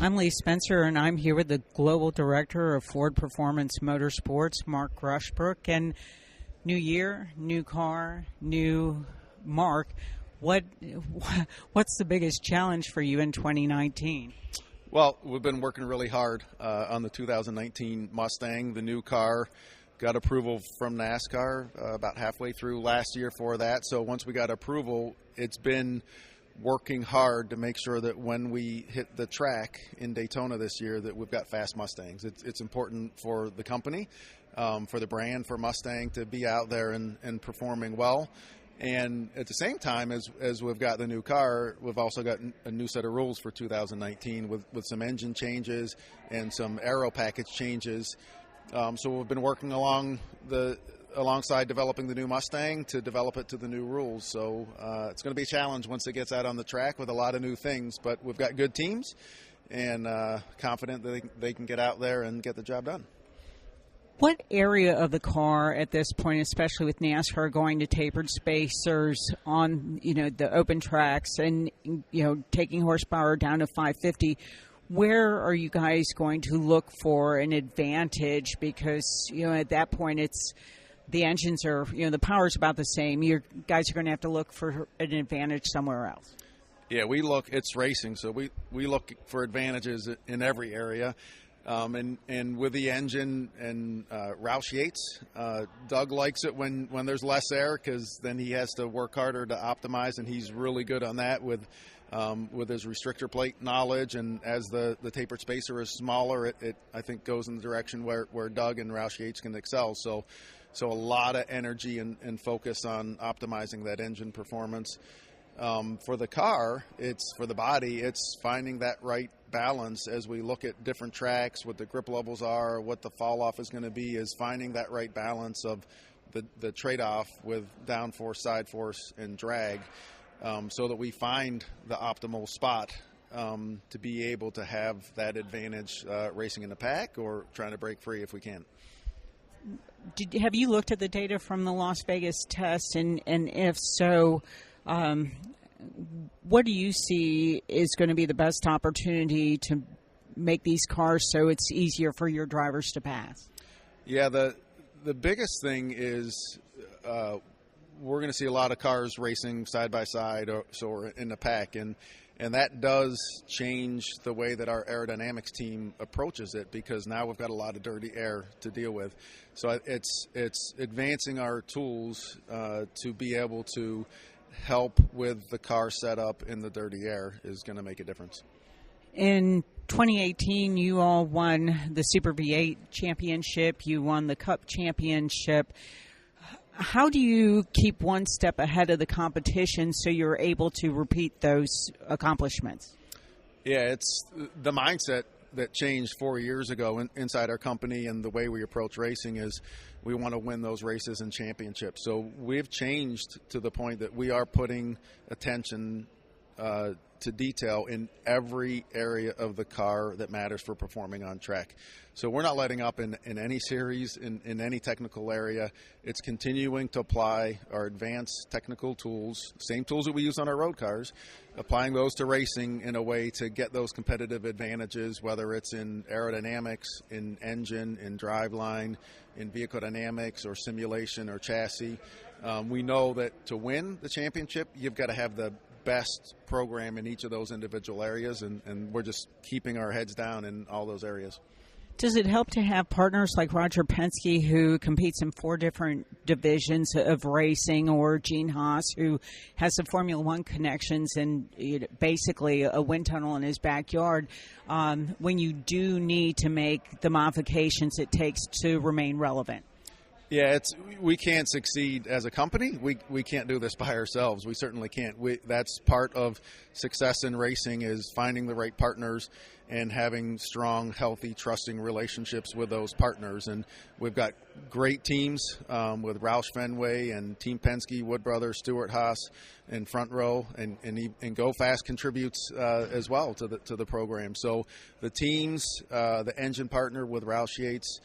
I'm Lee Spencer, and I'm here with the Global Director of Ford Performance Motorsports, Mark Rushbrook. And new year, new car, new Mark. What's the biggest challenge for you in 2019? Well, we've been working really hard on the 2019 Mustang, the new car. Got approval from NASCAR about halfway through last year for that. So once we got approval, it's been working hard to make sure that when we hit the track in Daytona this year that we've got fast Mustangs. It's important for the company, for the brand, for Mustang to be out there and performing well. And at the same time, as we've got the new car, we've also got a new set of rules for 2019 with some engine changes and some aero package changes. So we've been working alongside developing the new Mustang to develop it to the new rules. So it's going to be a challenge once it gets out on the track with a lot of new things. But we've got good teams and confident that they can get out there and get the job done. What area of the car at this point, especially with NASCAR going to tapered spacers on the open tracks and taking horsepower down to 550, where are you guys going to look for an advantage? Because at that point the engines are the power's about the same. You guys are going to have to look for an advantage somewhere else. Yeah, it's racing, so we look for advantages in every area. And with the engine and Roush Yates, Doug likes it when there's less air because then he has to work harder to optimize, and he's really good on that with his restrictor plate knowledge. And as the tapered spacer is smaller, it I think goes in the direction where Doug and Roush Yates can excel. So a lot of energy and focus on optimizing that engine performance. For the car, for the body, it's finding that right balance as we look at different tracks, what the grip levels are, what the fall off is going to be, is finding that right balance of the trade-off with downforce, side force, and drag, so that we find the optimal spot to be able to have that advantage racing in the pack or trying to break free if we can. Have you looked at the data from the Las Vegas test, and if so, what do you see is going to be the best opportunity to make these cars so it's easier for your drivers to pass? Yeah, the biggest thing is we're going to see a lot of cars racing side by side or in the pack, and that does change the way that our aerodynamics team approaches it, because now we've got a lot of dirty air to deal with. So it's advancing our tools to be able to help with the car setup in the dirty air is going to make a difference. In 2018, you all won the Super V8 championship. You won the Cup championship. How do you keep one step ahead of the competition so you're able to repeat those accomplishments? Yeah, it's the mindset that changed 4 years ago inside our company, and the way we approach racing is we want to win those races and championships. So we've changed to the point that we are putting attention to detail in every area of the car that matters for performing on track. So we're not letting up in any series, in any technical area. It's continuing to apply our advanced technical tools, same tools that we use on our road cars, applying those to racing in a way to get those competitive advantages, whether it's in aerodynamics, in engine, in driveline, in vehicle dynamics, or simulation, or chassis. We know that to win the championship, you've got to have the best program in each of those individual areas, and we're just keeping our heads down in all those areas. Does it help to have partners like Roger Penske, who competes in 4 different divisions of racing, or Gene Haas, who has the Formula One connections and basically a wind tunnel in his backyard, when you do need to make the modifications it takes to remain relevant? Yeah, we can't succeed as a company. We can't do this by ourselves. We certainly can't. That's part of success in racing, is finding the right partners and having strong, healthy, trusting relationships with those partners. And we've got great teams with Roush Fenway and Team Penske, Wood Brothers, Stewart Haas in front row, and Go Fast contributes as well to the program. So the teams, the engine partner with Roush Yates,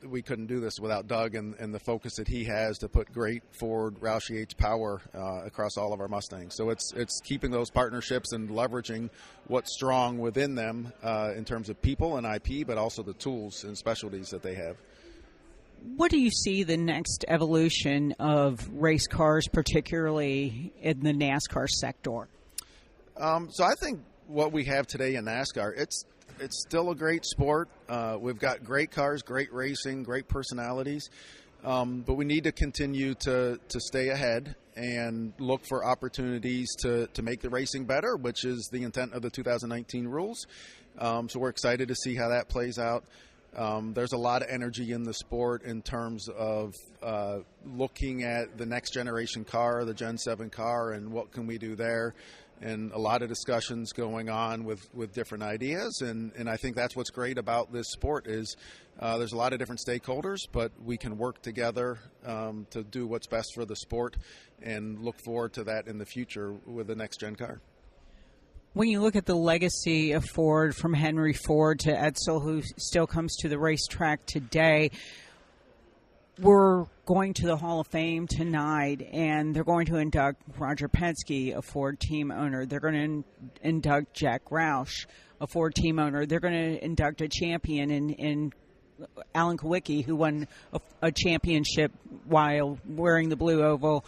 we couldn't do this without Doug and the focus that he has to put great Ford Roush Yates power across all of our Mustangs. So it's keeping those partnerships and leveraging what's strong within them in terms of people and IP, but also the tools and specialties that they have. What do you see the next evolution of race cars, particularly in the NASCAR sector? So I think what we have today in NASCAR, it's still a great sport. We've got great cars, great racing, great personalities, but we need to continue to stay ahead and look for opportunities to make the racing better, which is the intent of the 2019 rules. So we're excited to see how that plays out. There's a lot of energy in the sport in terms of looking at the next generation car, the Gen 7 car, and what can we do there. And a lot of discussions going on with different ideas. And I think that's what's great about this sport is there's a lot of different stakeholders, but we can work together to do what's best for the sport and look forward to that in the future with the next gen car. When you look at the legacy of Ford, from Henry Ford to Edsel, who still comes to the racetrack today, we're going to the Hall of Fame tonight, and they're going to induct Roger Penske, a Ford team owner. They're going to induct Jack Roush, a Ford team owner. They're going to induct a champion in Alan Kawicki, who won a championship while wearing the blue oval.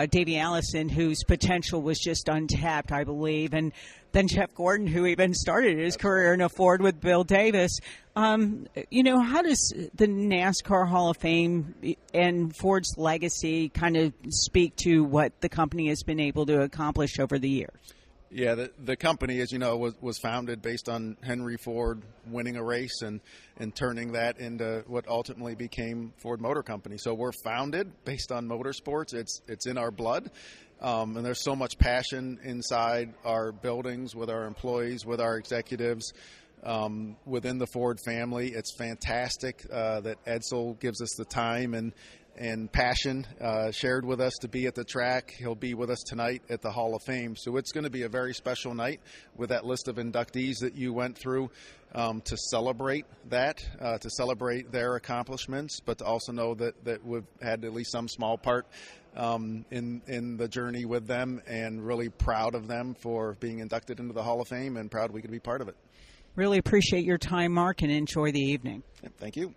Davey Allison, whose potential was just untapped, I believe. And then Jeff Gordon, who even started his career in a Ford with Bill Davis. How does the NASCAR Hall of Fame and Ford's legacy kind of speak to what the company has been able to accomplish over the years? Yeah, the company, as you know, was founded based on Henry Ford winning a race and turning that into what ultimately became Ford Motor Company. So we're founded based on motorsports. It's in our blood. And there's so much passion inside our buildings with our employees, with our executives, within the Ford family. It's fantastic that Edsel gives us the time and passion shared with us to be at the track. He'll be with us tonight at the Hall of Fame. So it's going to be a very special night with that list of inductees that you went through to celebrate that, to celebrate their accomplishments, but to also know that we've had at least some small part in the journey with them, and really proud of them for being inducted into the Hall of Fame and proud we could be part of it. Really appreciate your time, Mark, and enjoy the evening. Thank you.